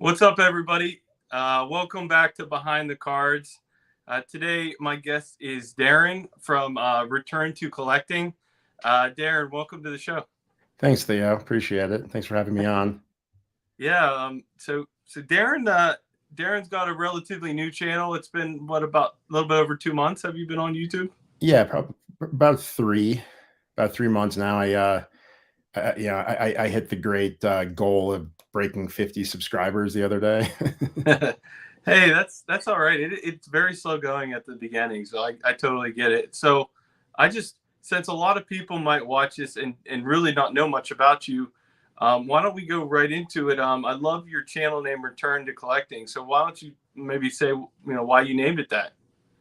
What's up, everybody? Welcome back to Behind the Cards. Today, my guest is Darren from Return to Collecting. Darren, welcome to the show. Thanks, Theo. Appreciate it. Thanks for having me on. Yeah. So Darren's got a relatively new channel. It's been about a little bit over 2 months. Have you been on YouTube? Yeah, probably about 3 months now. I hit the great goal of breaking 50 subscribers the other day. Hey, that's all right. It's very slow going at the beginning, so I totally get it. So since a lot of people might watch this and really not know much about you, why don't we go right into it? I love your channel name, Return to Collecting. So why don't you maybe say why you named it that?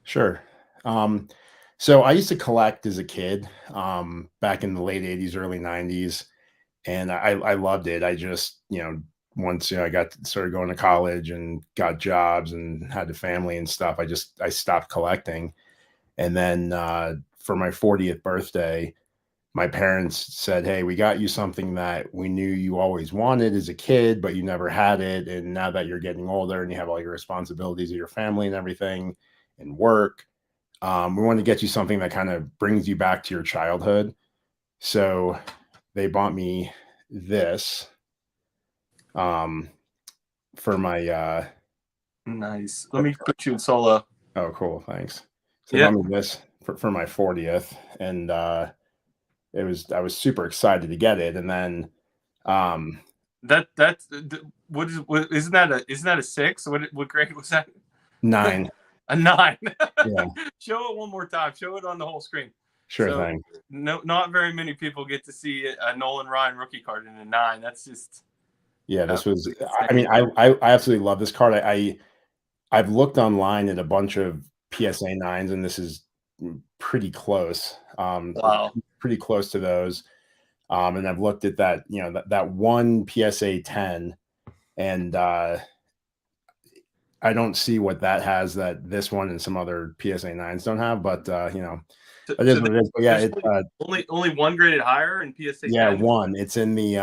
Sure. So I used to collect as a kid, back in the late 80s, early 90s, and I loved it. I just, once I started going to college and got jobs and had a family and stuff, I stopped collecting. And then for my 40th birthday, my parents said, "Hey, we got you something that we knew you always wanted as a kid, but you never had it. And now that you're getting older and you have all your responsibilities of your family and everything and work, we want to get you something that kind of brings you back to your childhood." So they bought me this for my Nice. Let me put you in solo. oh, cool, thanks. So they Yeah. bought me this for my 40th, and I was super excited to get it. And then That's what isn't that a six? What grade was that? 9. A 9. Yeah, Show it one more time. Show it on the whole screen. sure So thing. no, not very many people get to see a Nolan Ryan rookie card in a 9. That's just Yeah, this was, I insane. mean, I absolutely love this card. I've looked online at a bunch of PSA 9s, and this is pretty close. Wow. Pretty close to those. And I've looked at that, that one PSA 10, and I don't see what that has that this one and some other PSA 9s don't have, but it is So what it is. But yeah, there's it's only one graded higher in PSA yeah, 10. one. It's in the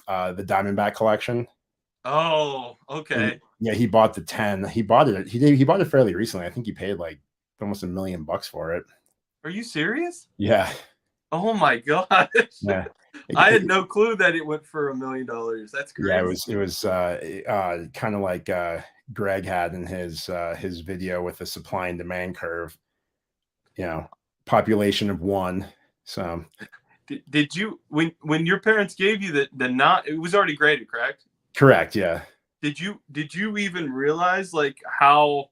Diamondback collection. Oh, And okay. yeah, he bought the 10. He bought it. He bought it fairly recently. I think he paid like almost $1 million for it. Are you serious? Yeah. Oh my gosh. Yeah. I had no clue that it went for $1 million. That's Yeah, crazy. it was kind of like Greg had in his video with the supply and demand curve, population of one. So Did you when your parents gave you the not it was already graded, correct? correct, yeah. Did you even realize like how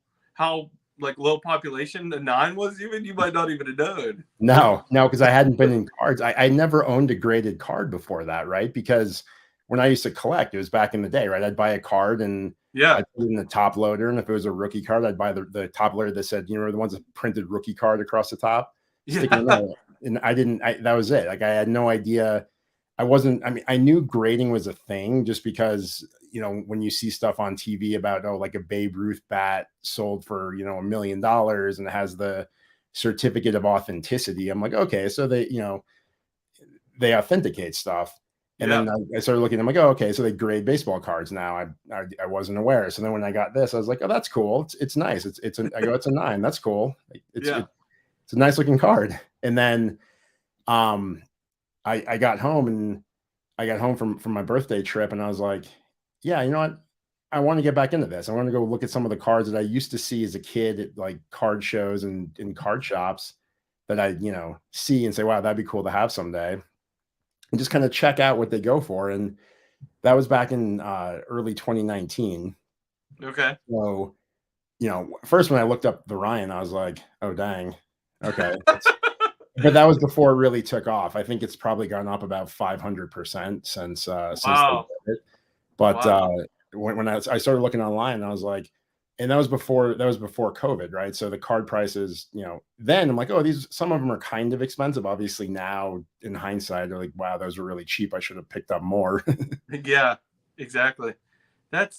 like low population the 9 was? Even you might not even have known. No, because I hadn't been in cards. I never owned a graded card before that, right? Because when I used to collect, it was back in the day, right? I'd buy a card and Yeah. I'd put it in the top loader. And if it was a rookie card, I'd buy the top loader that said, the ones that printed rookie card across the top, stick it in Yeah. there. And that was it. Like I had no idea. I knew grading was a thing just because, when you see stuff on TV about, like a Babe Ruth bat sold for, $1 million and it has the certificate of authenticity. I'm like, okay, so they authenticate stuff. And Yeah. then I started looking, I'm like, oh, okay, so they grade baseball cards now. I wasn't aware. So then when I got this, I was like, oh, that's cool. It's nice. It's a 9. That's cool. It's Yeah. it's a nice looking card. And then I got home, and I got home from my birthday trip, and I was like, yeah, you know what? I want to get back into this. I want to go look at some of the cards that I used to see as a kid at like card shows and in card shops that I, see and say, wow, that'd be cool to have someday. And just kind of check out what they go for. And that was back in early 2019. Okay. So, first when I looked up the Ryan, I was like, oh, dang. Okay. But that was before it really took off. I think it's probably gone up about 500% since they Wow. did it. But Wow. when I started looking online, I was like, and that was before COVID, right? So the card prices, then I'm like, oh, some of them are kind of expensive. Obviously now in hindsight, they're like, wow, those are really cheap. I should have picked up more. Yeah, exactly. That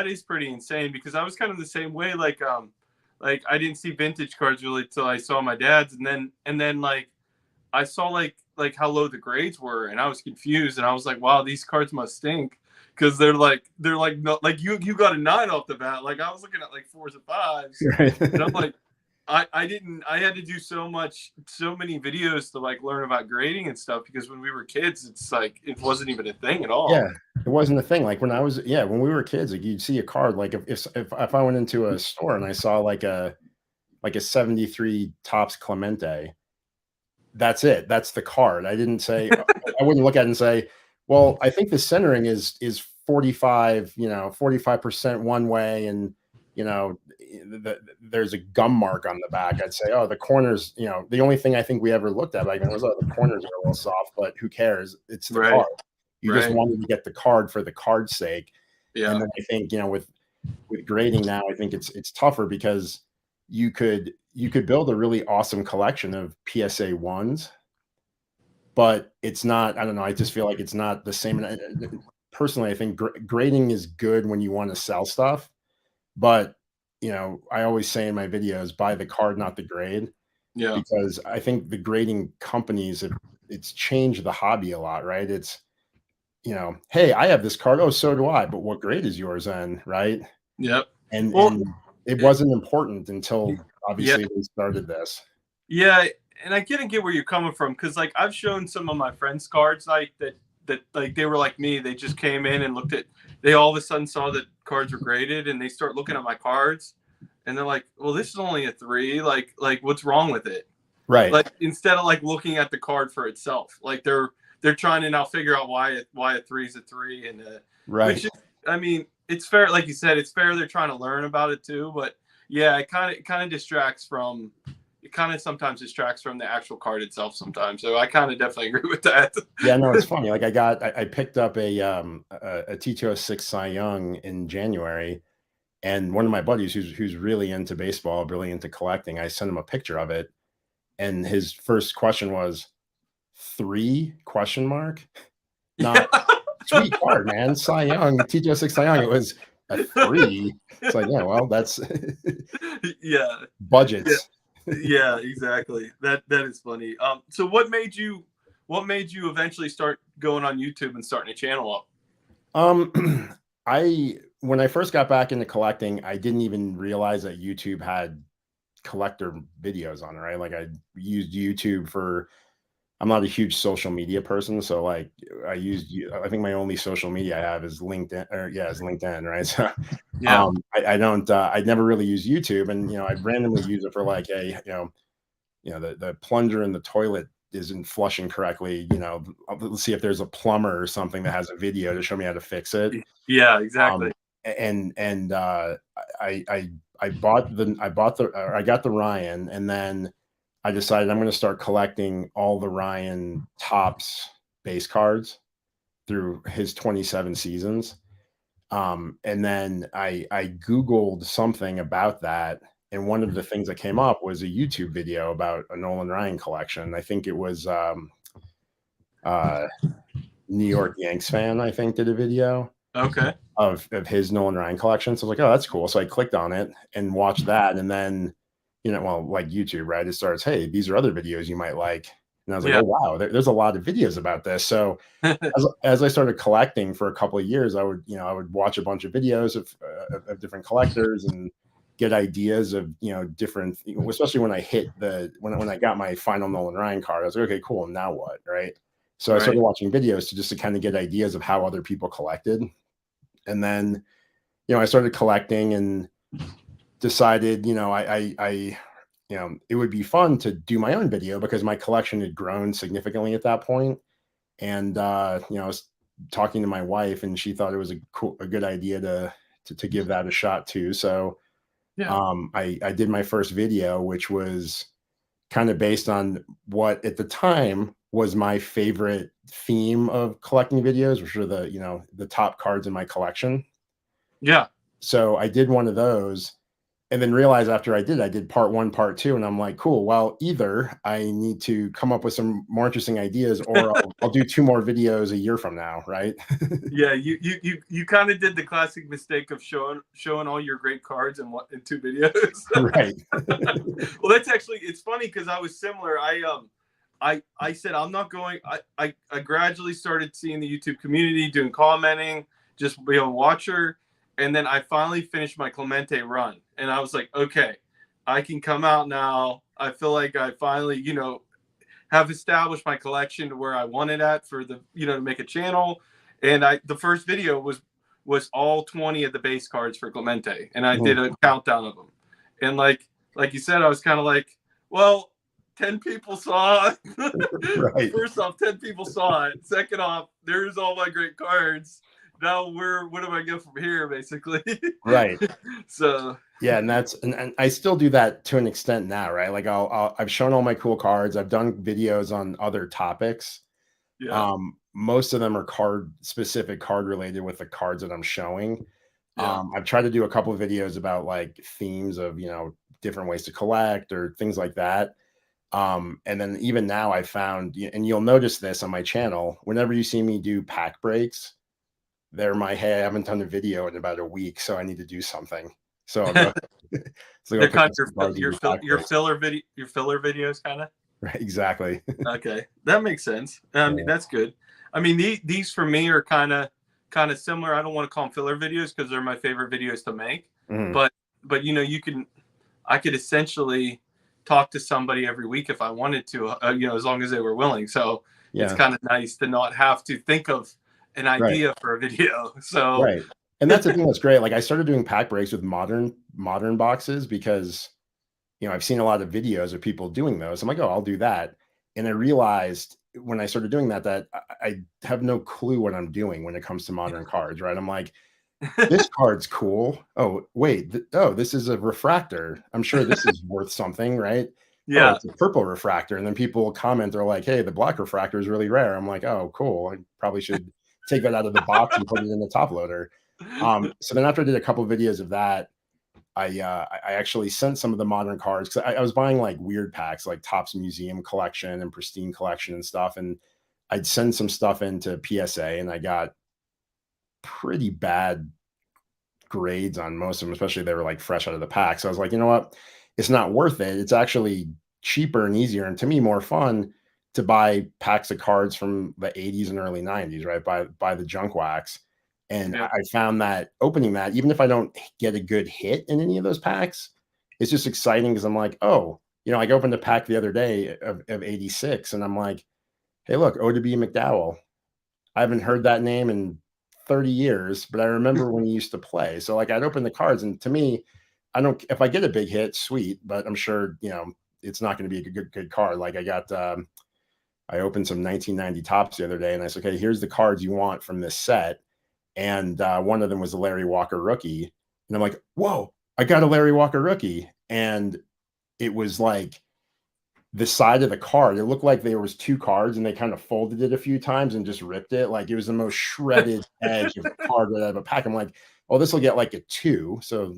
is pretty insane because I was kind of the same way. Like I didn't see vintage cards really till I saw my dad's, and then like I saw like how low the grades were, and I was confused, and I was like, wow, these cards must stink, because they're like no, like you got a 9 off the bat. Like I was looking at like 4s and 5s, Right. and I'm like, I had to do so many videos to like learn about grading and stuff, because when we were kids, it's like it wasn't even a thing at all. Yeah, it wasn't a thing. Like when I was, yeah, when we were kids, like you'd see a card. Like if I went into a store and I saw like a 73 Topps Clemente, that's it. That's the card. I didn't say I wouldn't look at it and say, well, I think the centering is 45, 45% one way, and there's a gum mark on the back. I'd say, oh, the corners, the only thing I think we ever looked at back then was, oh, the corners are a little soft, but who cares? It's the Right. card. You just Right. wanted to get the card for the card's sake. And Yeah. then I think, with grading now, I think it's tougher because you could build a really awesome collection of PSA ones, but it's not. I don't know. I just feel like it's not the same. And personally, I think grading is good when you want to sell stuff, but I always say in my videos, buy the card, not the grade, Yeah. because I think the grading companies it's changed the hobby a lot, right? It's hey, I have this card. Oh, so do I. But what grade is yours then, right? Yep. And Well, it it, wasn't important until yeah. obviously they started this. Yeah, and I didn't get where you're coming from, because like I've shown some of my friends cards like that like they were like me. They just came in and looked at. They all of a sudden saw that cards were graded, and they start looking at my cards, and they're like, "Well, this is only a 3. Like what's wrong with it?" Right. Like instead of like looking at the card for itself, like they're trying to now figure out why a 3 is a 3, and Right. which is, I mean, it's fair. Like you said, it's fair. They're trying to learn about it too, but yeah, it kind of distracts from. It kind of sometimes distracts from the actual card itself sometimes. So I kind of definitely agree with that. Yeah, no, it's funny. Like I picked up a T206 Cy Young in January, and one of my buddies who's really into baseball, really into collecting, I sent him a picture of it, and his first question was 3 question mark? Yeah. Not sweet card, man. Cy Young, T206 Cy Young. It was a 3. It's like, yeah, well, that's Yeah. Yeah. budgets. Yeah, exactly. That is funny. So what made you eventually start going on YouTube and starting a channel up? I when I first got back into collecting, I didn't even realize that YouTube had collector videos on it, right? Like I used YouTube for I'm not a huge social media person, so like I think my only social media I have is LinkedIn, or yeah, is LinkedIn, right? So Yeah. I don't I never really use YouTube, and I randomly use it for like a the plunger in the toilet isn't flushing correctly, let's see if there's a plumber or something that has a video to show me how to fix it. Yeah, exactly. Um, and I got the Ryan, and then I decided I'm going to start collecting all the Ryan Topps base cards through his 27 seasons. And then I Googled something about that. And one of the things that came up was a YouTube video about a Nolan Ryan collection. I think it was uh, New York Yanks fan, I think, did a video Okay. of his Nolan Ryan collection. So I was like, oh, that's cool. So I clicked on it and watched that. And then, well, like YouTube, right? It starts, hey, these are other videos you might like. And I was like, Yeah. oh, wow, there's a lot of videos about this. So as I started collecting for a couple of years, I would watch a bunch of videos of different collectors and get ideas of, different, especially when I hit when I got my final Nolan Ryan card, I was like, okay, cool. Now what? Right. So I started Right. watching videos to kind of get ideas of how other people collected. And then, I started collecting and decided, it would be fun to do my own video because my collection had grown significantly at that point. And, I was talking to my wife, and she thought it was a good idea to give that a shot too. So, Yeah. I did my first video, which was kind of based on what at the time was my favorite theme of collecting videos, which are the top cards in my collection. Yeah. So I did one of those, and then realized after I did part 1, part 2, and I'm like, cool. Well, either I need to come up with some more interesting ideas, or I'll do 2 more videos a year from now, right? Yeah. You kind of did the classic mistake of showing all your great cards in 2 videos. Right. Well, that's actually, it's funny because I was similar. I said I'm not going. I gradually started seeing the YouTube community doing commenting, just watch her. And then I finally finished my Clemente run, and I was like, okay, I can come out now. I feel like I finally, have established my collection to where I want it at for the, to make a channel. And the first video was all 20 of the base cards for Clemente, and I did a countdown of them. And like you said, I was kind of like, well, 10 people saw it. Right. First off, 10 people saw it. Second off, there's all my great cards. Now what do I get from here, basically? Right. So yeah, and and I still do that to an extent now, right? Like I've shown all my cool cards. I've done videos on other topics. yeah, Most of them are card related with the cards that I'm showing. yeah, I've tried to do a couple of videos about like themes of, different ways to collect or things like that. And then even now I found, and you'll notice this on my channel, whenever you see me do pack breaks, they're hey, I haven't done a video in about a week, so I need to do something. So I'll go. So they're I'll kind pick of your filler videos, kind of. Right, exactly. Okay, that makes sense. I mean, that's good. I mean, these for me are kind of similar. I don't want to call them filler videos because they're my favorite videos to make. But I could essentially talk to somebody every week if I wanted to, as long as they were willing. So it's kind of nice to not have to think of an idea for a video. So right. And that's the thing that's great. Like I started doing pack breaks with modern boxes because I've seen a lot of videos of people doing those. I'm like, oh, I'll do that. And I realized when I started doing that I have no clue what I'm doing when it comes to modern cards, right? I'm like, this card's cool. Oh, wait. This is a refractor. I'm sure this is worth something, right? yeah, Oh, it's a purple refractor. And then people comment, they're like, hey, the black refractor is really rare. I'm like, oh, cool. I probably should take that out of the box and put it in the top loader. So then after I did a couple of videos of that, I actually sent some of the modern cards because I was buying like weird packs, like Topps Museum collection and Pristine collection and stuff. And I'd send some stuff into PSA and I got pretty bad grades on most of them, especially they were like fresh out of the pack. So I was like, you know what? It's not worth it. It's actually cheaper and easier. And to me, more fun to buy packs of cards from the 80s and early 90s, right? Buy the junk wax. And I found that opening that, even if I don't get a good hit in any of those packs, it's just exciting because I'm like, oh, I opened a pack the other day of 86 and I'm like, hey, look, O.W. McDowell. I haven't heard that name in 30 years, but I remember when he used to play. So like I'd open the cards and to me, if I get a big hit, sweet, but I'm sure, it's not going to be a good card. Like I opened some 1990 Topps the other day and I said, okay, here's the cards you want from this set. And one of them was a Larry Walker rookie. And I'm like, whoa, I got a Larry Walker rookie. And it was like the side of the card. It looked like there was two cards and they kind of folded it a few times and just ripped it. Like it was the most shredded edge of a card right out of a pack. I'm like, oh, this will get like a 2. So,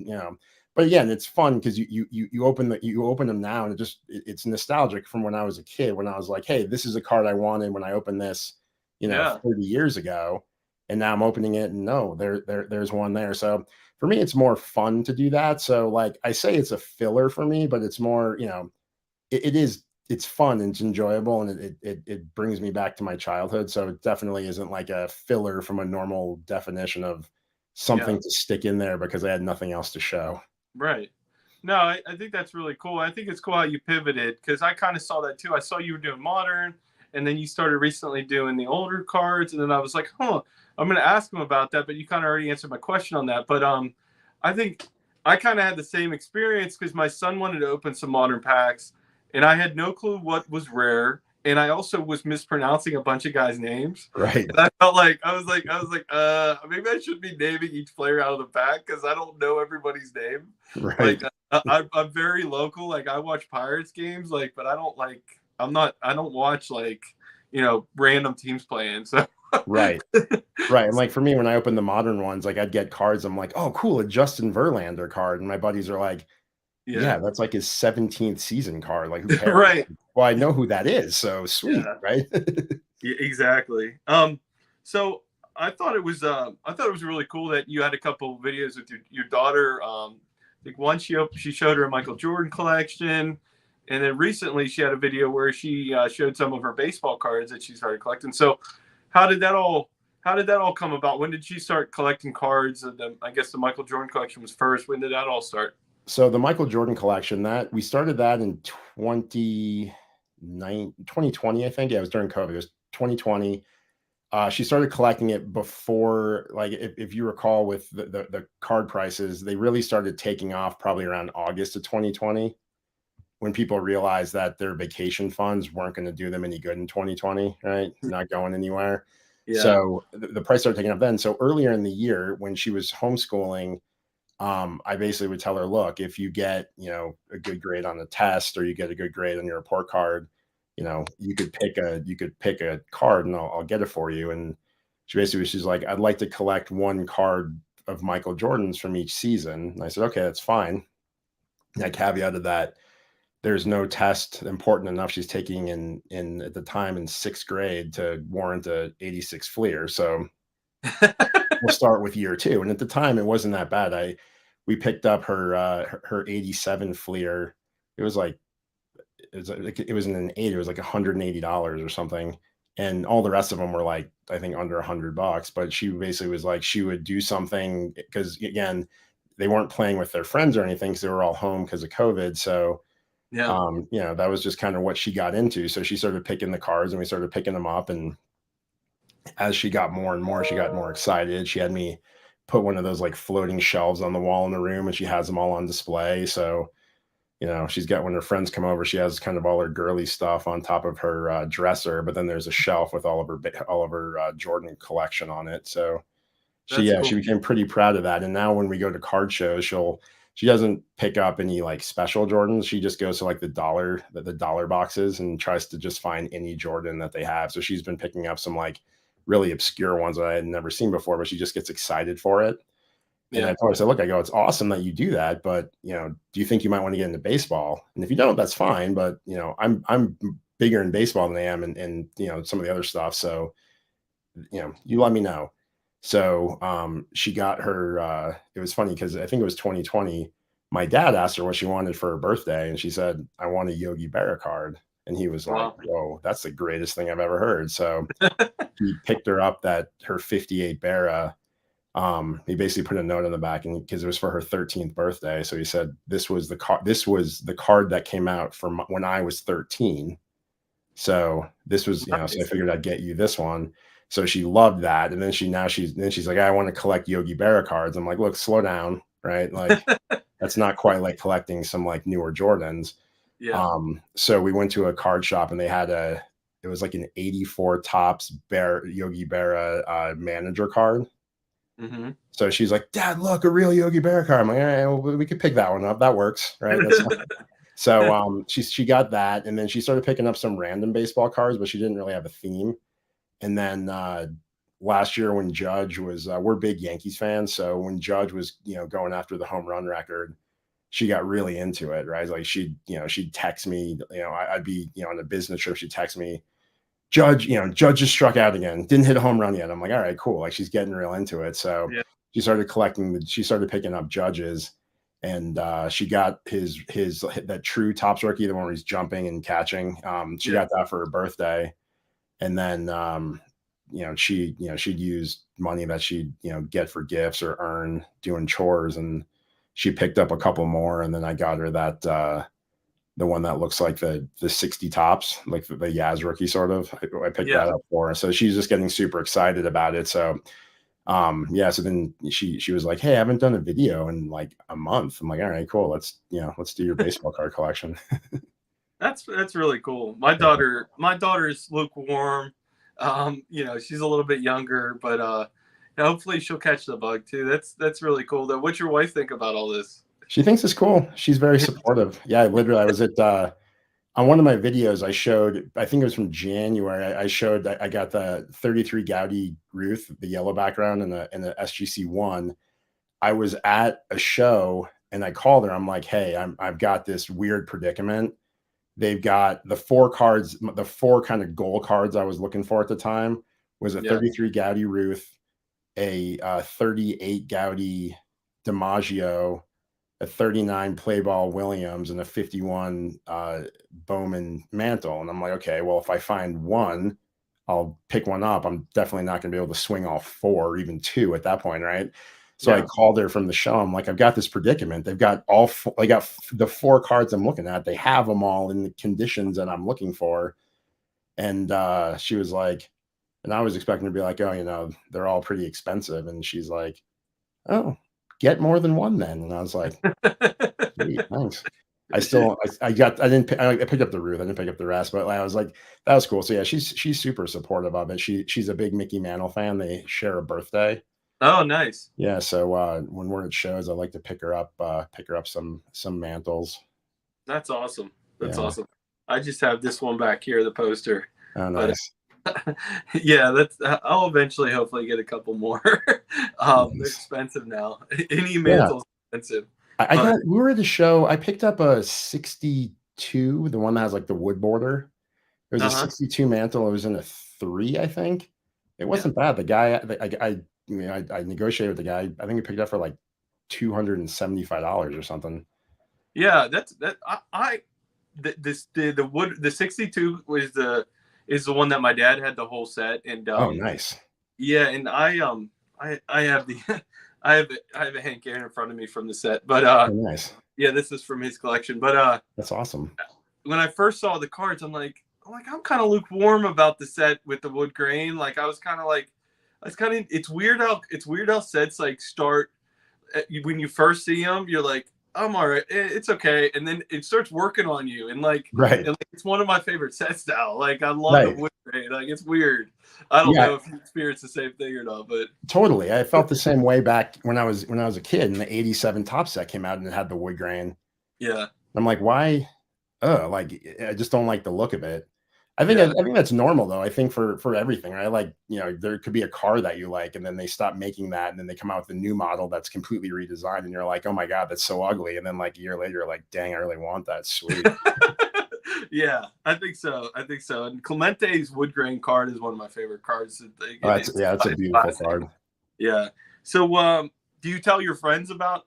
but again, it's fun because you open them now and it's nostalgic from when I was a kid, when I was like, hey, this is a card I wanted when I opened this, 30 years ago. And now I'm opening it and no, there's one there. So for me, it's more fun to do that. So like I say, it's a filler for me, but it's more, it's fun and it's enjoyable and it brings me back to my childhood. So it definitely isn't like a filler from a normal definition of something to stick in there because I had nothing else to show. Right. No, I think that's really cool. I think it's cool how you pivoted because I kind of saw that too. I saw you were doing modern and then you started recently doing the older cards. And then I was like, I'm going to ask him about that, but you kind of already answered my question on that. But I think I kind of had the same experience because my son wanted to open some modern packs and I had no clue what was rare. And I also was mispronouncing a bunch of guys' names. Right. And I felt like I was like, maybe I should be naming each player out of the pack because I don't know everybody's name. Right. Like I'm very local. Like I watch Pirates games, but I don't watch random teams playing. So right. Right. And like for me, when I open the modern ones, like I'd get cards. I'm like, oh, cool, a Justin Verlander card. And my buddies are like, yeah, that's like his 17th season card. Like, who cares? Right. Well, I know who that is. So sweet, right? Yeah, exactly. So I thought it was really cool that you had a couple of videos with your daughter. I think one she showed her Michael Jordan collection, and then recently she had a video where she showed some of her baseball cards that she started collecting. So how did that all how did that all come about? When did she start collecting cards? I guess the Michael Jordan collection was first. When did that all start? So the Michael Jordan collection, that we started that in 2020, I think. Yeah, it was during COVID. It was 2020. She started collecting it before, like, if you recall, with the card prices, they really started taking off probably around August of 2020, when people realized that their vacation funds weren't going to do them any good in 2020, right? Not going anywhere. Yeah. So the price started taking up then. So earlier in the year, when she was homeschooling, I basically would tell her, look, if you get, a good grade on the test, or you get a good grade on your report card, you could pick a card, and I'll get it for you. And she's like, I'd like to collect one card of Michael Jordan's from each season. And I said, okay, that's fine. And I caveated that there's no test important enough she's taking in at the time in sixth grade to warrant a 86 Fleer. So we'll start with year two. And at the time, it wasn't that bad. We picked up her 87 Fleer. It was like it was in an eight. It was like $180 or something, and all the rest of them were like, I think, under $100. But she basically was like, she would do something, because again, they weren't playing with their friends or anything because they were all home because of COVID. So Yeah. that was just kind of what she got into. So she started picking the cards, and we started picking them up. And as she got more and more, she got more excited. She had me put one of those like floating shelves on the wall in the room, and she has them all on display. So, she's got, when her friends come over, she has kind of all her girly stuff on top of her dresser, but then there's a shelf with all of her Jordan collection on it. So That's she cool. became pretty proud of that. And now when we go to card shows, she doesn't pick up any like special Jordans. She just goes to like the dollar boxes and tries to just find any Jordan that they have. So she's been picking up some like really obscure ones that I had never seen before, but she just gets excited for it. And I Yeah. told her, I said, look, I go, it's awesome that you do that, but do you think you might want to get into baseball? And if you don't, that's fine. But I'm bigger in baseball than I am in some of the other stuff. So you let me know. So she got her. It was funny because I think it was 2020. My dad asked her what she wanted for her birthday, and she said, "I want a Yogi Berra card." And he was like, Wow. "Whoa, that's the greatest thing I've ever heard." So he picked her up that her 58 Berra. He basically put a note on the back, and because it was for her 13th birthday, so he said this was the card. This was the card that came out from when I was 13. So this was, so I Nice. figured I'd get you this one. So she loved that. And then she's like, I want to collect Yogi Berra cards. I'm like, look, slow down, right? Like, that's not quite like collecting some like newer Jordans. Yeah. So we went to a card shop, and they had it was like an 84 tops Yogi Berra manager card. Hmm. So she's like, Dad, look, a real Yogi Berra card. I'm like, all right, well, we could pick that one up. That works, right? That's so she got that, and then she started picking up some random baseball cards, but she didn't really have a theme. And then last year when Judge was, we're big Yankees fans, so when Judge was going after the home run record, she got really into it, right? Like she'd text me, I'd be on a business trip, she'd text me, Judge just struck out again, didn't hit a home run yet. I'm like, all right, cool. Like she's getting real into it. So Yeah. she started picking up Judges, and she got his that true tops rookie, the one where he's jumping and catching. She Yeah. got that for her birthday, and then she'd use money that she'd get for gifts or earn doing chores, and she picked up a couple more, and then I got her that the one that looks like the 60 tops, like the Yaz rookie sort of. I picked Yeah. that up for her, so she's just getting super excited about it. So yeah, so then she was like, hey, I haven't done a video in like a month. I'm like, all right, cool, let's do your baseball card collection. That's really cool. My daughter's lukewarm. She's a little bit younger, but hopefully she'll catch the bug too. That's really cool. Though, what's your wife think about all this? She thinks it's cool. She's very supportive. Yeah, literally, I was at on one of my videos, I showed, I think it was from January, I showed that I got the 33 Gaudi Ruth, the yellow background, and the SGC1. I was at a show, and I called her. I'm like, hey, I've got this weird predicament. They've got the four cards, the four kind of goal cards I was looking for at the time was a Yeah. 33 Gaudi Ruth, a 38 Gaudi DiMaggio, a 39 play ball Williams, and a 51 Bowman Mantle. And I'm like, okay, well, if I find one, I'll pick one up. I'm definitely not going to be able to swing all four or even two at that point, right? So I Yeah. called her from the show. I'm like, I've got this predicament. They've got I got the four cards I'm looking at. They have them all in the conditions that I'm looking for. And she was like, and I was expecting to be like, oh, they're all pretty expensive. And she's like, oh, get more than one then. And I was like, sweet, thanks. I picked up the Ruth. I didn't pick up the rest, but I was like, that was cool. So yeah, she's super supportive of it. She's a big Mickey Mantle fan. They share a birthday. Oh, nice. Yeah. So when we're at shows, I like to pick her up some mantles. That's awesome. That's Yeah. awesome. I just have this one back here, the poster. Oh, But nice. yeah, that's I'll eventually hopefully get a couple more. They're Nice. expensive now. Any Yeah. mantle's expensive. I But got we were at the show. I picked up a 62, the one that has like the wood border. It was a uh-huh. 62 mantle. It was in a 3, I think. It Yeah. wasn't bad. The guy, I negotiated with the guy. I think he picked it up for like $275 or something. Yeah, that's that I the wood the 62 was the is the one that my dad had the whole set. And Oh, nice. yeah, and I have the I have a Hank Aaron in front of me from the set. But Oh, nice. yeah, this is from his collection. But That's awesome. when I first saw the cards, I'm kind of lukewarm about the set with the wood grain. Like I was kind of like, it's weird how sets like start when you first see them. You're like, I'm all right, it's okay, and then it starts working on you, Right. and like, it's one of my favorite sets now. Like I love the Right. wood grain. Like it's weird. I don't Yeah, know if you experience the same thing or not, but totally. I felt the same way back when I was a kid and the 87 top set came out and it had the wood grain. yeah, I'm like, why? Like I just don't like the look of it. yeah. I think that's normal though. I think for everything, right? Like, there could be a car that you like, and then they stop making that, and then they come out with a new model that's completely redesigned, and you're like, oh my God, that's so ugly. And then like a year later, you're like, dang, I really want that. Sweet. Yeah, I think so. I think so. And Clemente's wood grain card is one of my favorite cards. Oh, that's a It's beautiful classic. card. Yeah. So, do you tell your friends about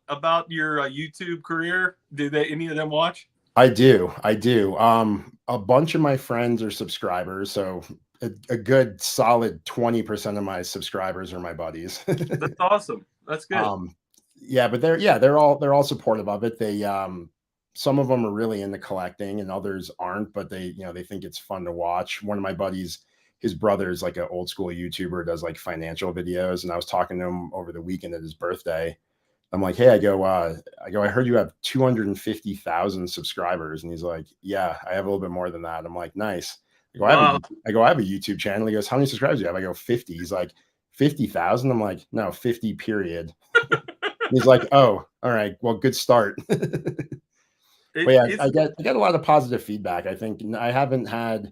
your YouTube career? Do they any of them watch? I do. I do. A bunch of my friends are subscribers, so a good solid 20% of my subscribers are my buddies. That's awesome. That's good. Um, yeah, but they're all supportive of it. Some of them are really into collecting, and others aren't, but they think it's fun to watch. One of my buddies, his brother is like an old school YouTuber, does like financial videos, and I was talking to him over the weekend at his birthday. I'm like, hey, I heard you have 250,000 subscribers, and he's like, yeah, I have a little bit more than that. I'm like, nice. Wow. I have a YouTube channel. He goes, how many subscribers do you have? I go, 50. He's like, 50,000. I'm like, no, 50 period. He's like, oh, all right, well, good start. But yeah, It's I get a lot of positive feedback. I think I haven't had,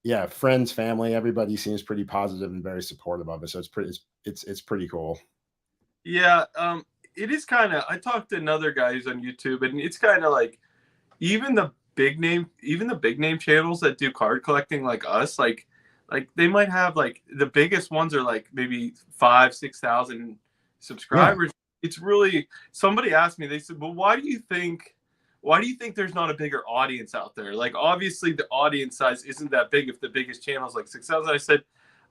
yeah, friends, family, everybody seems pretty positive and very supportive of it. So it's pretty cool. yeah. It is kind of. I talked to another guy who's on YouTube, and it's kind of like even the big name channels that do card collecting like us, like they might have like the biggest ones are like maybe 5,000 6,000 Yeah, subscribers. It's really somebody asked me. They said, "Well, why do you think there's not a bigger audience out there? Like obviously the audience size isn't that big if the biggest channel is like 6,000." I said,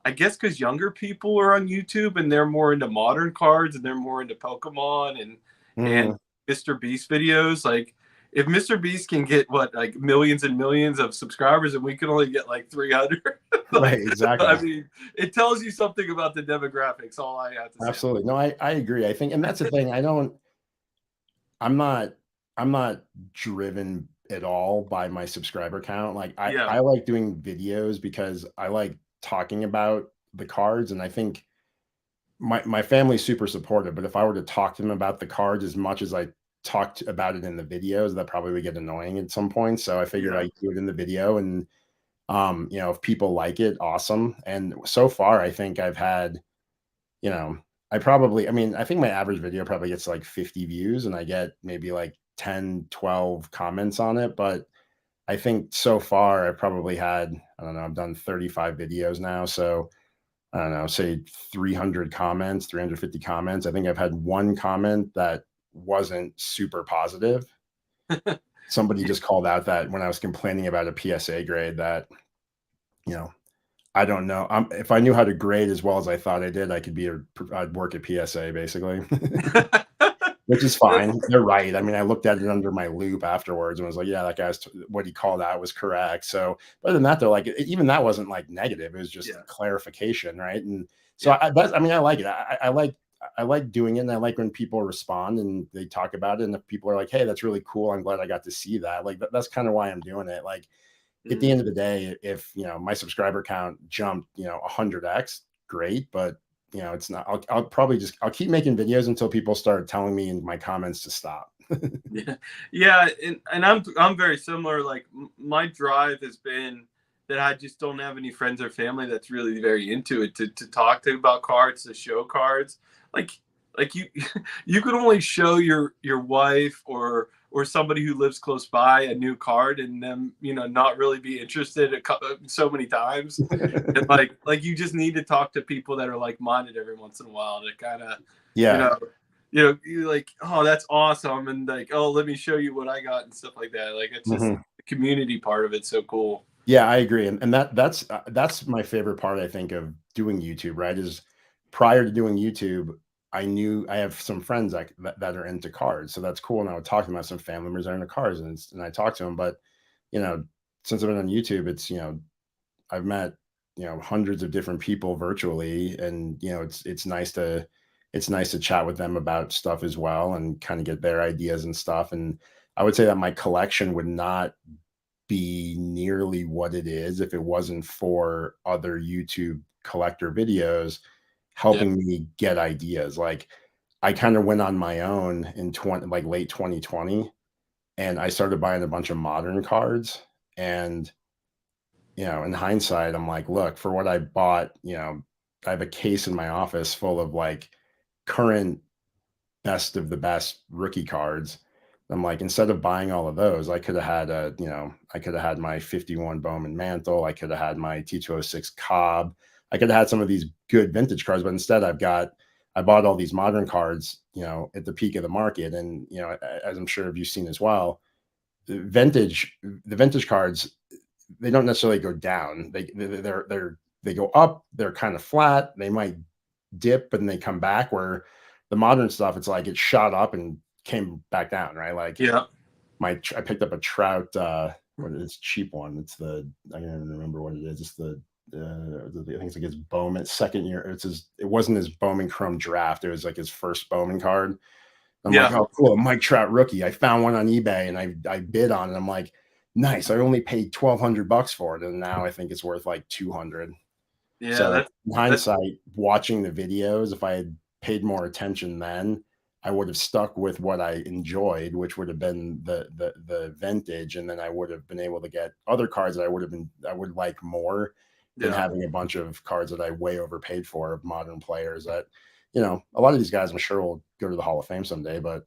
I guess because younger people are on YouTube and they're more into modern cards and they're more into Pokemon and mhm, Mr. Beast videos. Like if Mr. Beast can get what like millions and millions of subscribers and we can only get like 300, right, like exactly. I mean, it tells you something about the demographics. All I have to say. Absolutely. No, I agree. I think, and that's the thing. I'm not, I'm not driven at all by my subscriber count. Like Yeah, I like doing videos because I like talking about the cards. And I think my family's super supportive, but if I were to talk to them about the cards as much as I talked about it in the videos, that probably would get annoying at some point. So I figured yeah, I'd do it in the video, and if people like it, awesome. And so far, I think I've had, you know, I think my average video probably gets like 50 views and I get maybe like 10, 12 comments on it. But I think so far I've probably had, I don't know, I've done 35 videos now. So I don't know, say 300 comments, 350 comments. I think I've had one comment that wasn't super positive. Somebody yeah, just called out that when I was complaining about a PSA grade that, you know, I don't know. If I knew how to grade as well as I thought I did, I'd work at PSA basically, which is That's, fine. They're right. I mean, I looked at it under my loop afterwards and was like, yeah, that guy's what he called out was correct. So, other than that, they're like, even that wasn't like negative. It was just yeah, clarification, right? And so, yeah. I mean, I like it. I like doing it, and I like when people respond and they talk about it. And if people are like, "Hey, that's really cool. I'm glad I got to see that." Like that's kind of why I'm doing it. Like at the Mhm. end of the day, if my subscriber count jumped 100x, great. But it's not. I'll probably I'll keep making videos until people start telling me in my comments to stop. Yeah, yeah, and I'm very similar. Like my drive has been that I just don't have any friends or family that's really very into it to talk to about cards, to show cards. Like like you you could only show your wife or somebody who lives close by a new card and them not really be interested so many times. And like you just need to talk to people that are like minded every once in a while to kind of you Yeah. know you're like, oh, that's awesome, and like, oh, let me show you what I got and stuff like that. Like, it's just Mhm. the community part of it's so cool. Yeah, I agree, and that's my favorite part, I think, of doing YouTube, right, is prior to doing YouTube, I have some friends that are into cars, so that's cool, and I would talk to them. I have some family members that are into cars, and I talk to them, but, you know, since I've been on YouTube, I've met, hundreds of different people virtually, and, it's nice to chat with them about stuff as well and kinda get their ideas and stuff, and I would say that my collection would not be nearly what it is if it wasn't for other YouTube collector videos Yeah, helping me get ideas. Like I kind of went on my own in late 2020 and I started buying a bunch of modern cards and in hindsight I'm like, look, for what I bought, I have a case in my office full of like current best of the best rookie cards. I'm like, instead of buying all of those, I could have had my 51 Bowman Mantle. I could have had my T206 Cobb. I could have had some of these good vintage cards, but instead I bought all these modern cards, at the peak of the market. And, as I'm sure you've seen as well, the vintage cards, they don't necessarily go down. They go up, they're kind of flat. They might dip and they come back where the modern stuff it's like it shot up and came back down, right? Like yeah, I picked up a trout what is cheap one. It's the I don't even remember what it is. It's I think it's like his Bowman second year. It wasn't his Bowman Chrome draft. It was like his first Bowman card. I'm like, yeah, oh cool, a Mike Trout rookie. I found one on eBay and I bid on it. I'm like, nice. I only paid $1,200 for it. And now I think it's worth like 200. yeah. So in That's hindsight, watching the videos, if I had paid more attention then, I would have stuck with what I enjoyed, which would have been the vintage, and then I would have been able to get other cards that I would like more than yeah, having a bunch of cards that I way overpaid for of modern players that, a lot of these guys I'm sure will go to the Hall of Fame someday, but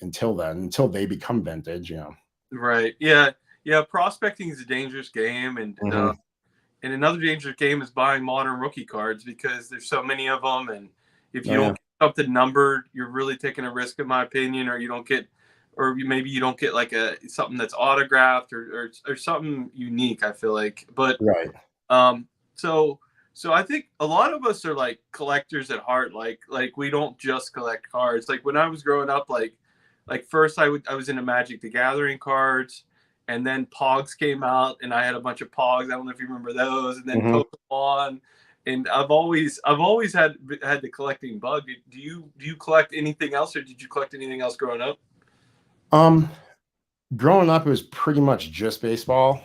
until then, until they become vintage. right. Yeah, yeah. Prospecting is a dangerous game, Mhm. and another dangerous game is buying modern rookie cards because there's so many of them, and if you Oh don't yeah. get something numbered, you're really taking a risk, in my opinion, or you don't get, or maybe you don't get like a something that's autographed or something unique. I feel like, but Right. Um, so so I think a lot of us are like collectors at heart. Like we don't just collect cards. Like when I was growing up, like first I was into Magic the Gathering cards, and then Pogs came out, and I had a bunch of Pogs. I don't know if you remember those, and then Mhm. Pokemon. And I've always had the collecting bug. Do you collect anything else, or did you collect anything else growing up? Um, Growing up, it was pretty much just baseball.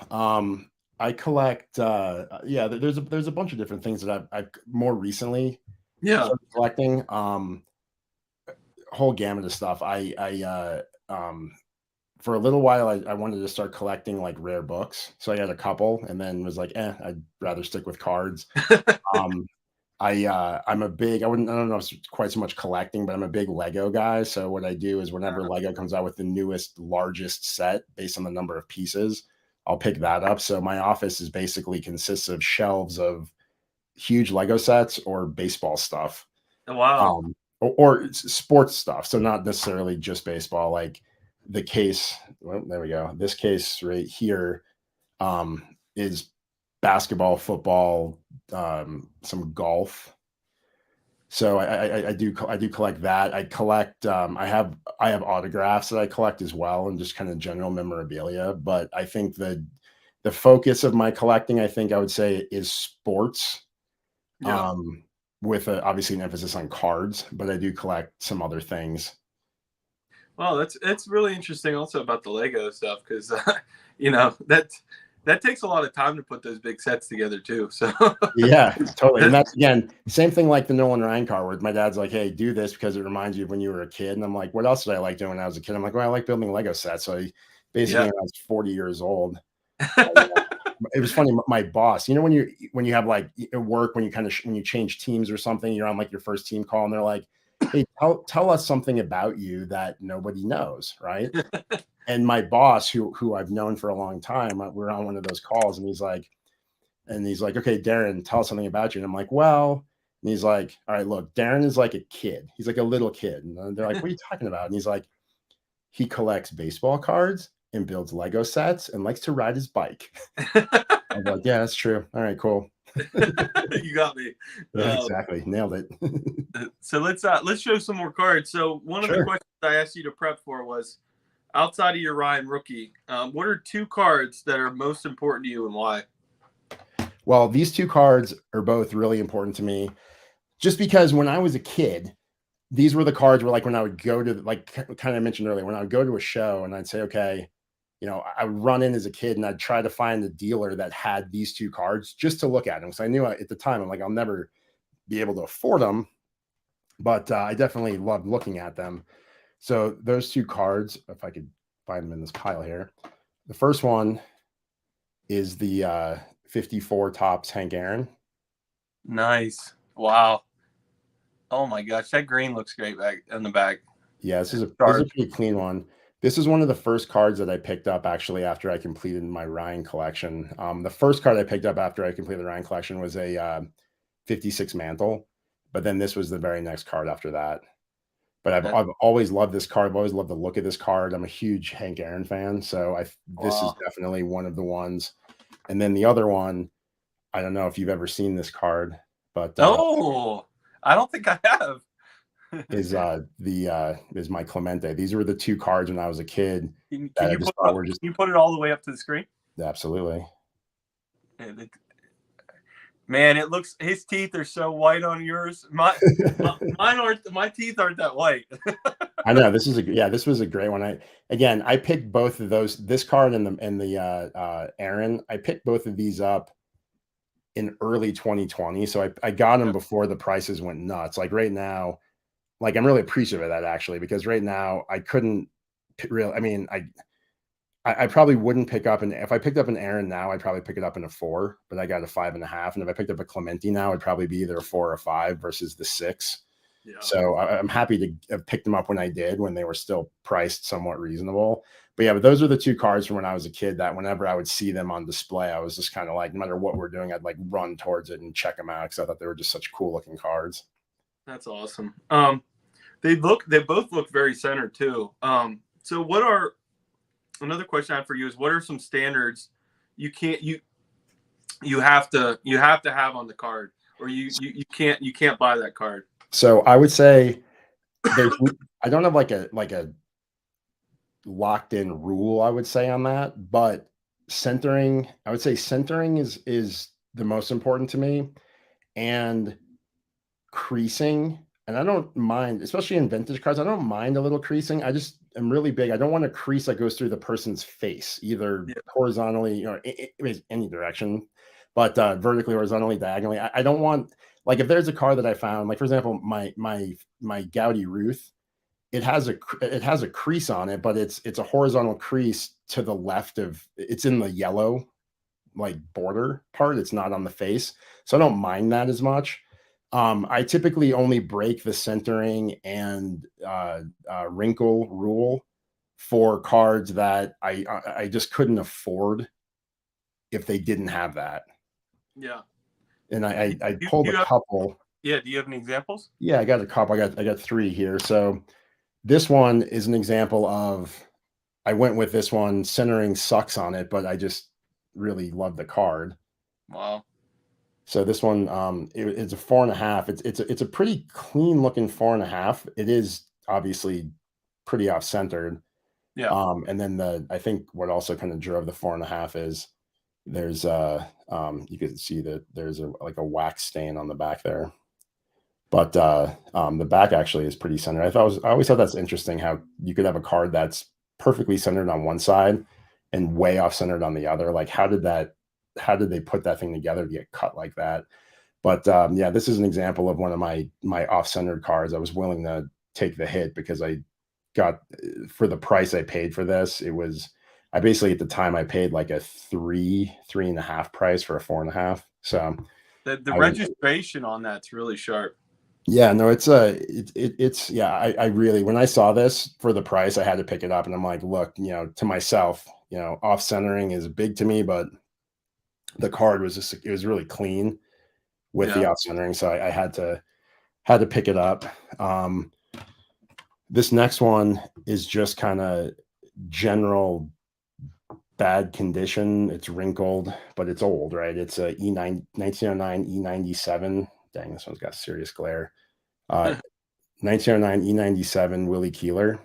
I collect, yeah. There's a bunch of different things that I've more recently Yeah. started collecting. Whole gamut of stuff. For a little while, I wanted to start collecting like rare books, so I got a couple, and then was like, I'd rather stick with cards. Um, I don't know if it's quite so much collecting, but I'm a big Lego guy. So what I do is whenever Lego comes out with the newest, largest set based on the number of pieces, I'll pick that up. So my office is basically consists of shelves of huge Lego sets or baseball stuff. Wow. Or sports stuff. So not necessarily just baseball, like well, there we go. This case right here is basketball, football, some golf. So I do collect that. I collect I have autographs that I collect as well, and just kind of general memorabilia. But I think the focus of my collecting, I think I would say, is sports, Yeah. um, with obviously an emphasis on cards. But I do collect some other things. Well, that's really interesting also about the Lego stuff because you know that takes a lot of time to put those big sets together too. So Yeah, totally. And that's, that's again, same thing like the Nolan Ryan car where my dad's like, "Hey, do this because it reminds you of when you were a kid." And I'm like, "What else did I like doing when I was a kid?" I'm like, "Well, I like building Lego sets." So basically yeah. when I was 40 years old, it was funny. My boss, when you have like at work, when you kind of when you change teams or something, you're on like your first team call, and they're like, "Hey, tell us something about you that nobody knows," right? And my boss, who I've known for a long time, we're on one of those calls, and he's like, "Okay, Darren, tell us something about you." And I'm like, "Well," and he's like, "All right, look, Darren is like a kid. He's like a little kid." And they're like, "What are you talking about?" And he's like, "He collects baseball cards and builds Lego sets and likes to ride his bike." I'm like, "Yeah, that's true. All right, cool." You got me. Yeah, exactly. Nailed it. So let's show some more cards. So one of the Sure. questions I asked you to prep for was outside of your Ryan rookie, what are two cards that are most important to you and why? Well, these two cards are both really important to me just because when I was a kid, these were the cards where like when I would go to like kind of mentioned earlier, when I would go to a show and I'd say, okay, I would run in as a kid and I'd try to find the dealer that had these two cards just to look at them. So I knew at the time, I'm like, I'll never be able to afford them, but I definitely loved looking at them. So those two cards, if I could find them in this pile here, the first one is the 54 tops Hank Aaron. Nice. Wow. Oh my gosh, that green looks great back in the back. Yeah, It's this is a sharp. pretty clean one. This is one of the first cards that I picked up actually after I completed my Ryan collection. The first card I picked up after I completed the Ryan collection was a 56 mantle, but then this was the very next card after that. But That, I've always loved this card. I've always loved the look of this card. I'm a huge Hank Aaron fan, so this is wow. definitely one of the ones. And then the other one, I don't know if you've ever seen this card, but Oh, I don't think I have. is my Clemente. These were the two cards when I was a kid Can that I you just put thought were just can you put it all the way up to the screen? absolutely. Man, it looks his teeth are so white on yours. Mine aren't. My teeth aren't that white. I know this was a great one. I picked both of those, this card and the Aaron. I picked both of these up in early 2020. So I got them Yeah. before the prices went nuts. Like right now, like I'm really appreciative of that actually, because right now I couldn't really, I mean, I probably wouldn't pick up if I picked up an Aaron now, I'd probably pick it up in a 4, but I got a 5.5. And if I picked up a Clementi now, it'd probably be either a 4 or 5 versus the 6. Yeah. So I'm happy to have picked them up when I did, when they were still priced somewhat reasonable. But yeah, but those are the two cards from when I was a kid that whenever I would see them on display, I was just kind of like, no matter what we're doing, I'd like run towards it and check them out because I thought they were just such cool looking cards. That's awesome. They both look very centered too. So what are another question I have for you is what are some standards you have to have on the card or you can't buy that card. So I would say there's I don't have like a locked in rule, I would say, on that, but centering, I would say centering is the most important to me, and creasing. And I don't mind, especially in vintage cards, I don't mind a little creasing. I just am really big. I don't want a crease that goes through the person's face, either Yeah. horizontally, any direction, but vertically, horizontally, diagonally. I don't want, like, if there's a card that I found, like for example, my Gaudi Ruth, it has a crease on it, but it's a horizontal crease to the left of it's in the yellow like border part. It's not on the face, so I don't mind that as much. I typically only break the centering and wrinkle rule for cards that I just couldn't afford if they didn't have that. Yeah. And Do I you, pulled do a you have couple. yeah, do you have any examples? Yeah, I got a couple. I got three here. So this one is an example of I went with this one. Centering sucks on it, but I just really love the card. Wow. So this one, it's a 4.5. It's a pretty clean looking 4.5. It is obviously pretty off centered. Yeah. And then I think what also kind of drove the 4.5 is there's you can see that there's like a wax stain on the back there. But the back actually is pretty centered. I always thought that's interesting how you could have a card that's perfectly centered on one side and way off centered on the other. Like how did they put that thing together to get cut like that? But yeah, this is an example of one of my off centered cards. I was willing to take the hit because I got for the price I paid for this. It was I basically at the time I paid like a three and a half price for a 4.5. So The I was registration on that's really sharp. yeah, no, it's yeah, I really when I saw this for the price, I had to pick it up and I'm like, look, to myself, off centering is big to me, but the card was just it was really clean with the Yeah. off centering. So I had to pick it up. This next one is just kind of general bad condition. It's wrinkled, but it's old, right? It's a 1909 E97. Dang, this one's got serious glare. 1909 E97 Willie Keeler.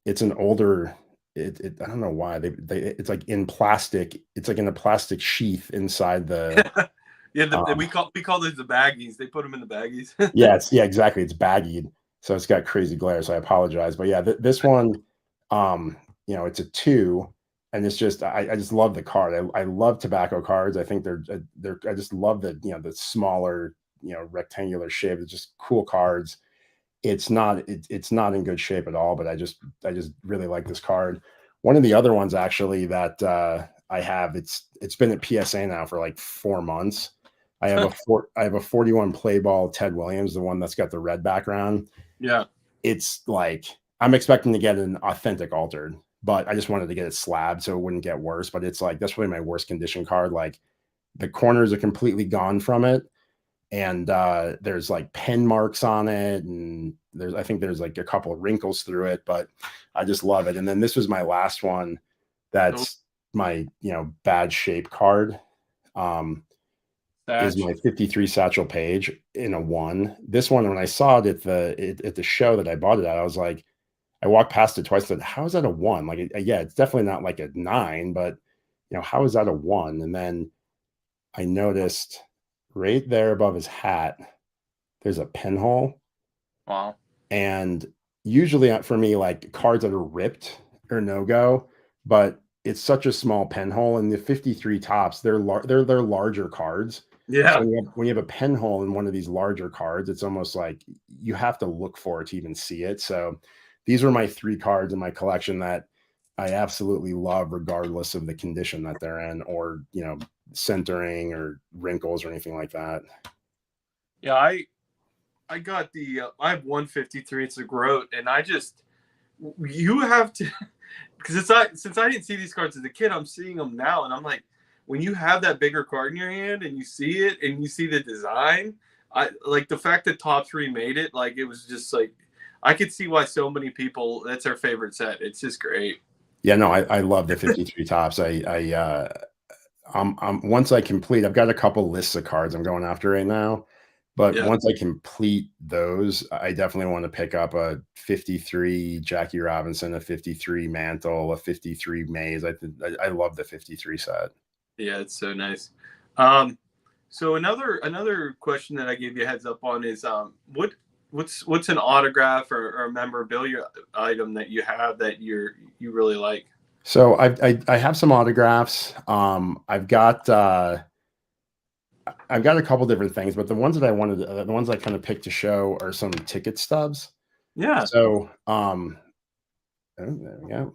It's an older. I don't know why it's like in plastic. It's like in a plastic sheath inside the. Yeah, Um, we call those the baggies. They put them in the baggies. yeah, exactly. It's baggied, so it's got crazy glare. So I apologize, but yeah, this one, it's a two, and it's just I just love the card. I love tobacco cards. I think they're I just love the smaller rectangular shape. It's just cool cards. It's not in good shape at all, but I just really like this card. One of the other ones actually that I have it's been at PSA now for like 4 months. I have a 41 play ball Ted Williams, the one that's got the red background. Yeah. It's like I'm expecting to get an authentic altered, but I just wanted to get it slabbed so it wouldn't get worse. But it's like that's really my worst condition card. Like the corners are completely gone from it and there's like pen marks on it and I think there's like a couple of wrinkles through it, but I just love it. And then this was my last one Oh, that's my bad shape card. Is thatch. my 53 Satchel Page in a one. This one when I saw it at the show that I bought it at, I was like, I walked past it twice. Said, how is that a one? Like, yeah, it's definitely not like a nine, but how is that a one? And then I noticed right there above his hat, there's a pinhole. Wow. And usually for me, like cards that are ripped are no go, but it's such a small pinhole. And the 53 tops, they're larger cards. So Yeah. when you have a pinhole in one of these larger cards, it's almost like you have to look for it to even see it. So these were my three cards in my collection that I absolutely love, regardless of the condition that they're in, or centering or wrinkles or anything like that. Yeah. I got I have 153. It's a groat, and you have to because since I didn't see these cards as a kid, I'm seeing them now, and I'm like, when you have that bigger card in your hand and you see it and you see the design, I like the fact that Top Three made it. Like it was just like I could see why so many people that's their favorite set. It's just great. Yeah, no, I love the 53 tops. Once I complete, I've got a couple lists of cards I'm going after right now. But Yeah, once I complete those, I definitely want to pick up a 53 Jackie Robinson, a 53 Mantle, a 53 Mays. I love the 53 set. yeah, it's so nice. Um, so another question that I gave you a heads up on is what's an autograph or a memorabilia item that you have that you really like? So I have some autographs. I've got a couple different things, but the ones that I wanted, the ones I kind of picked to show are some ticket stubs. Yeah. So oh, there we go.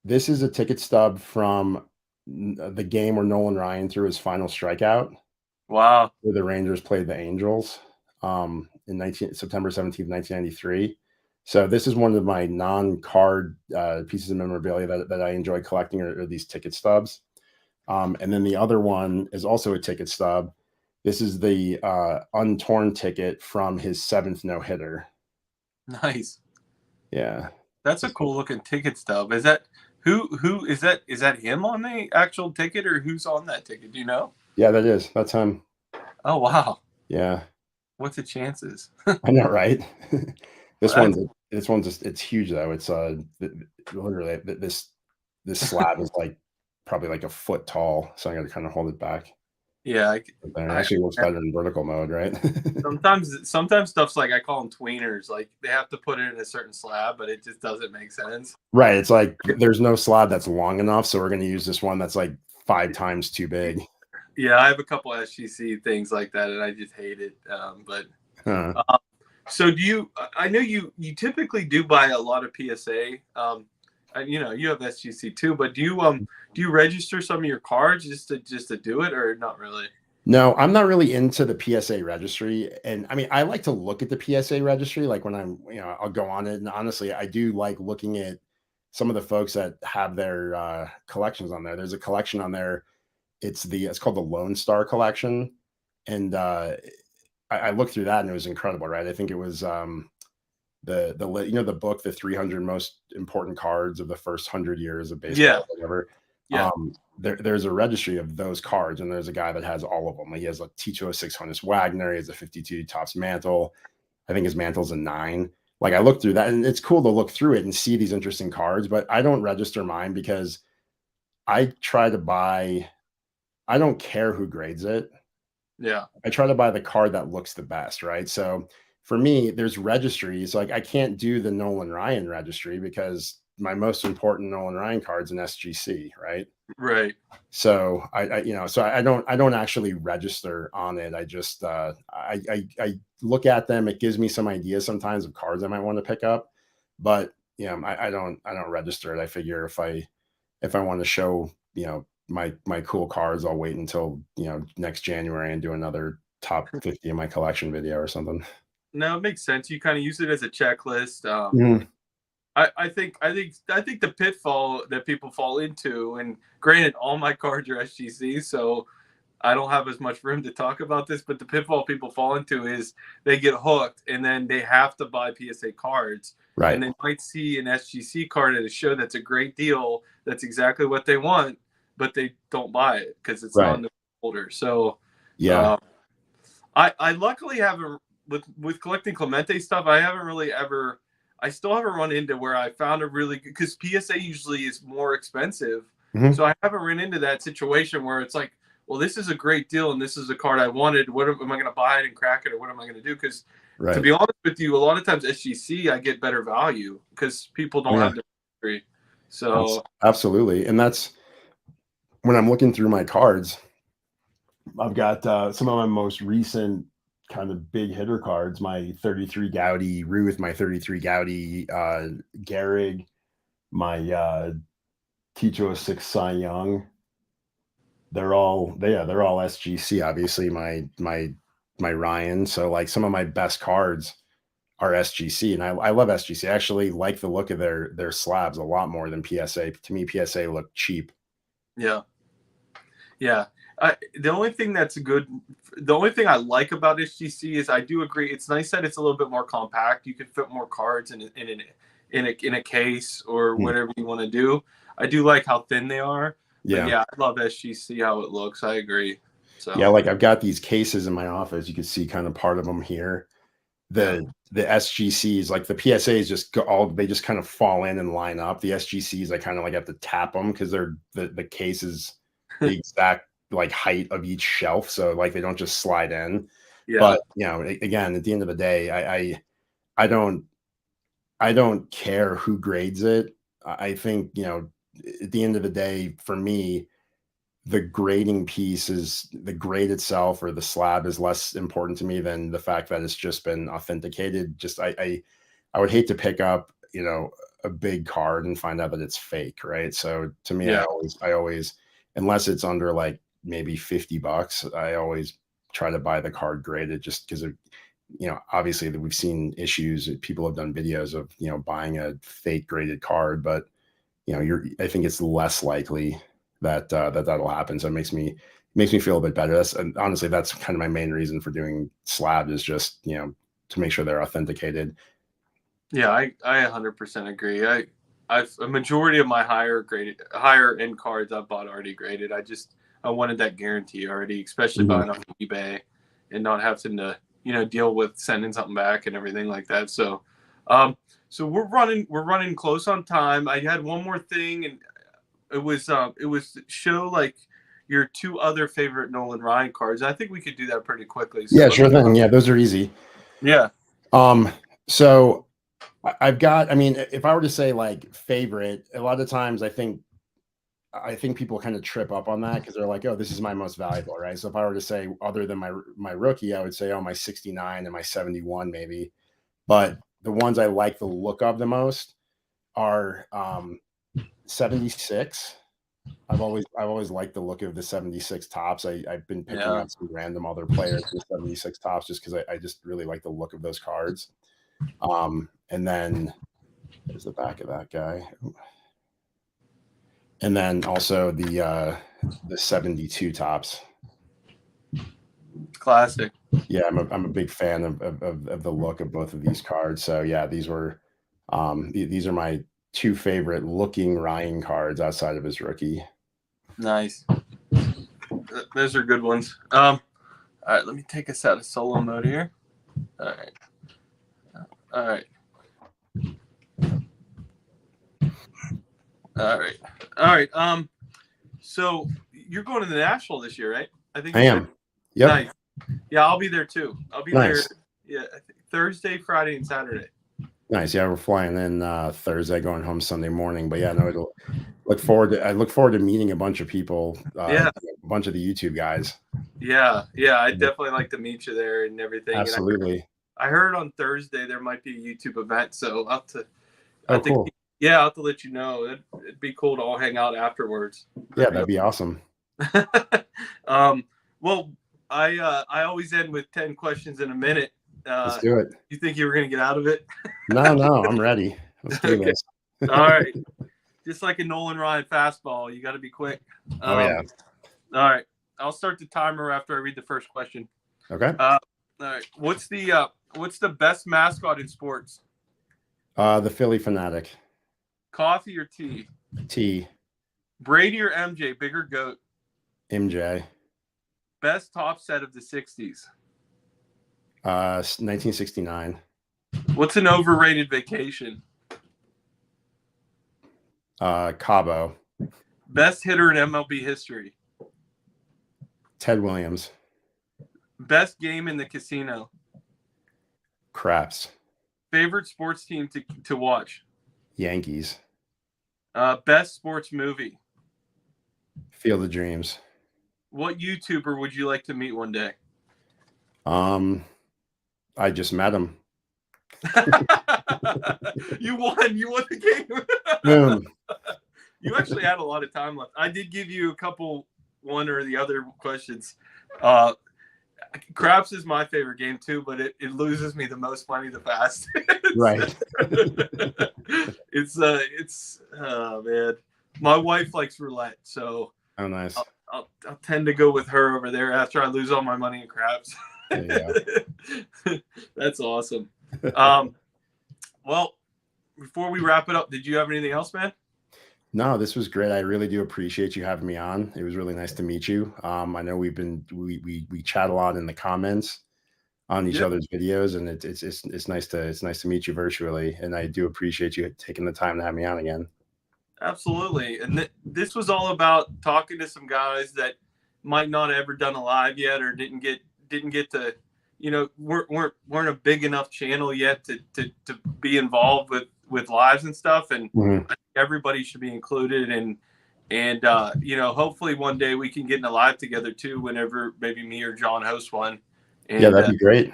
This is a ticket stub from the game where Nolan Ryan threw his final strikeout, Wow. where the Rangers played the Angels in September 17th, 1993. So this is one of my non-card pieces of memorabilia that I enjoy collecting are these ticket stubs. And then the other one is also a ticket stub. This is the untorn ticket from his seventh no-hitter. Nice. Yeah. That's a cool looking ticket stub. Is that Who is that? Is that him on the actual ticket, or who's on that ticket? Do you know? Yeah, that's him. Oh wow, Yeah, what's the chances? I know, right? This That's one's this one's just it's huge though. It's literally this slab is like probably like a foot tall, so I got to kind of hold it back. yeah. But it I actually looks better in vertical mode, right? sometimes stuff's like I call them tweeners. Like they have to put it in a certain slab, but it just doesn't make sense. Right. It's like there's no slab that's long enough, so we're going to use this one that's like 5 times too big. Yeah, I have a couple SGC things like that, and I just hate it. But Huh. um, so do you? I know you typically do buy a lot of PSA. And, you know, you have SGC too, but do you register some of your cards just to do it, or not really? No, I'm not really into the PSA registry. And I mean, I like to look at the PSA registry, like when I'll go on it. And honestly, I do like looking at some of the folks that have their collections on there. There's a collection on there. It's called the Lone Star collection. And I looked through that and it was incredible, right? I think it was the book, the 300 most important cards of the first 100 years of baseball, Yeah, or whatever. yeah, There's a registry of those cards, and there's a guy that has all of them. Like, he has a Ticho 600 Wagner, he has a 52 Topps Mantle. I think his Mantle's a 9. Like, I looked through that, and it's cool to look through it and see these interesting cards, but I don't register mine because I try to buy. I don't care who grades it. yeah, I try to buy the card that looks the best, right? So for me, there's registries. Like, I can't do the Nolan Ryan registry because my most important Nolan Ryan card's an SGC, right? right. So I don't actually register on it. I just I look at them. It gives me some ideas sometimes of cards I might want to pick up, but I don't register it. I figure if I want to show my cool cards, I'll wait until next January and do another top 50 in my collection video or something. No, it makes sense. You kind of use it as a checklist. Mhm. I think the pitfall that people fall into, and granted, all my cards are SGC, so I don't have as much room to talk about this, but the pitfall people fall into is they get hooked and then they have to buy PSA cards. And Right. they might see an SGC card at a show that's a great deal, that's exactly what they want, but they don't buy it because it's not Right. in the folder. So Yeah. uh, I luckily haven't with collecting Clemente stuff. I haven't really ever. I still haven't run into where I found a really good, because PSA usually is more expensive. Mhm. So I haven't run into that situation where it's like, well, this is a great deal and this is a card I wanted. What am I going to buy it and crack it, or what am I going to do? Because to Right. be honest with you, a lot of times SGC I get better value because people Oh, don't yeah. have the history. So Absolutely. And that's when I'm looking through my cards. I've got some of my most recent kind of big hitter cards. My 33 Gaudy Ruth, my 33 Gaudy Gehrig, my Ticho 6 Cy Young. They're all SGC. Obviously, my Ryan. So like some of my best cards are SGC, and I love SGC. I actually like the look of their slabs a lot more than PSA. To me, PSA look cheap. yeah, yeah. The only thing that's good, the only thing I like about SGC is I do agree. It's nice that it's a little bit more compact. You can fit more cards in a case or Hmm. whatever you want to do. I do like how thin they are, but Yeah. yeah, I love SGC how it looks. I agree. Yeah, So like I've got these cases in my office. You can see kind of part of them here. yeah, The SGCs, like the PSAs, just go all they just kind of fall in and line up. The SGCs, I kind of like have to tap them because they're the case is the exact like height of each shelf, so like they don't just slide in. yeah, But again, at the end of the day, I don't I don't care who grades it. I think at the end of the day, for me, the grading piece is the grade itself, or the slab is less important to me than the fact that it's just been authenticated. Just I would hate to pick up a big card and find out that it's fake, right? So to me, yeah, I always unless it's under like maybe $50, I always try to buy the card graded, just because of obviously that we've seen issues. People have done videos of buying a fake graded card, but I think it's less likely that that'll happen. So it makes me feel a bit better. And honestly, that's kind of my main reason for doing slab, is just to make sure they're authenticated. yeah. I 100% agree. a majority of my higher end cards I've bought already graded. I wanted that guarantee already, especially buying on eBay and not having to deal with sending something back and everything like that. So so we're running close on time. I had one more thing, and it was show like your 2 other favorite Nolan Ryan cards. I think we could do that pretty quickly. So Yeah, sure thing. Yeah, those are easy. Yeah. So I've got, I mean, if I were to say like favorite, a lot of times I think people kind of trip up on that because they're like, oh, this is my most valuable, right? So if I were to say other than my rookie, I would say, oh, my 69 and my 71 maybe. But the ones I like the look of the most are 76. I've always liked the look of the 76 tops. I've been picking up some random other players with 76 tops just because I just really like the look of those cards. And then there's the back of that guy. And then also the 72 tops. Classic. Yeah, I'm a big fan of the look of both of these cards. So yeah, these are my 2 favorite looking Ryan cards outside of his rookie. Nice. Those are good ones. All right, let me take us out of solo mode here. All right. So you're going to the Nashville this year, right? I think I am. Yep. Nice. Yeah, I'll be there too. I'll be nice. there. Yeah, I think Thursday, Friday, and Saturday. Nice. Yeah, we're flying in Thursday, going home Sunday morning. But yeah, no, I look forward to meeting a bunch of people. A bunch of the YouTube guys. Yeah, I'd definitely like to meet you there and everything. Absolutely. And I heard on Thursday there might be a YouTube event, so I'll have to. Cool. Yeah, I'll have to let you know. It'd be cool to all hang out afterwards. Yeah, that'd be awesome. Well, I always end with 10 questions in a minute. Let's do it. You think you were going to get out of it? No, I'm ready. Let's do this. All right. Just like a Nolan Ryan fastball, you got to be quick. Oh, yeah. All right. I'll start the timer after I read the first question. Okay. All right. What's the best mascot in sports? The Philly Fanatic. Coffee or tea? Tea. Brady or MJ, bigger goat? MJ. Best top set of the 60s? 1969. What's an overrated vacation? Cabo. Best hitter in MLB history? Ted Williams. Best game in the casino? Craps. Favorite sports team to watch? Yankees. Best sports movie? Field of Dreams. What YouTuber would you like to meet one day? I just met him. You won. You won the game. Boom. You actually had a lot of time left. I did give you a couple, one or the other questions. Craps is my favorite game too, but it loses me the most money the fastest. Right. It's oh man. My wife likes roulette, so oh nice. I'll tend to go with her over there after I lose all my money in craps. That's awesome. Well, before we wrap it up, did you have anything else, man? No, this was great. I really do appreciate you having me on. It was really nice to meet you. I know we chat a lot in the comments on each other's videos, and it's nice to meet you virtually. And I do appreciate you taking the time to have me on again. Absolutely. And this was all about talking to some guys that might not have ever done a live yet, or didn't get to, weren't a big enough channel yet to be involved with lives and stuff. And I think everybody should be included. And hopefully one day we can get in a live together too, whenever maybe me or John host one. And, yeah, that'd be great.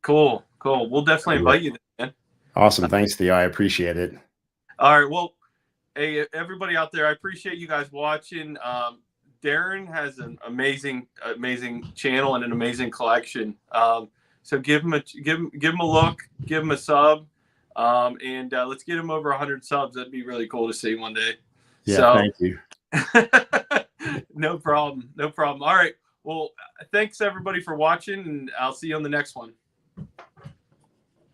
Cool. We'll definitely invite you then, man. Awesome. Thanks, Theo. I appreciate it. All right. Well, hey, everybody out there, I appreciate you guys watching. Darren has an amazing channel and an amazing collection. So give him a look, give him a sub, and let's get him over 100 subs. That'd be really cool to see one day. Yeah, so, thank you. No problem. All right. Well, thanks everybody for watching, and I'll see you on the next one.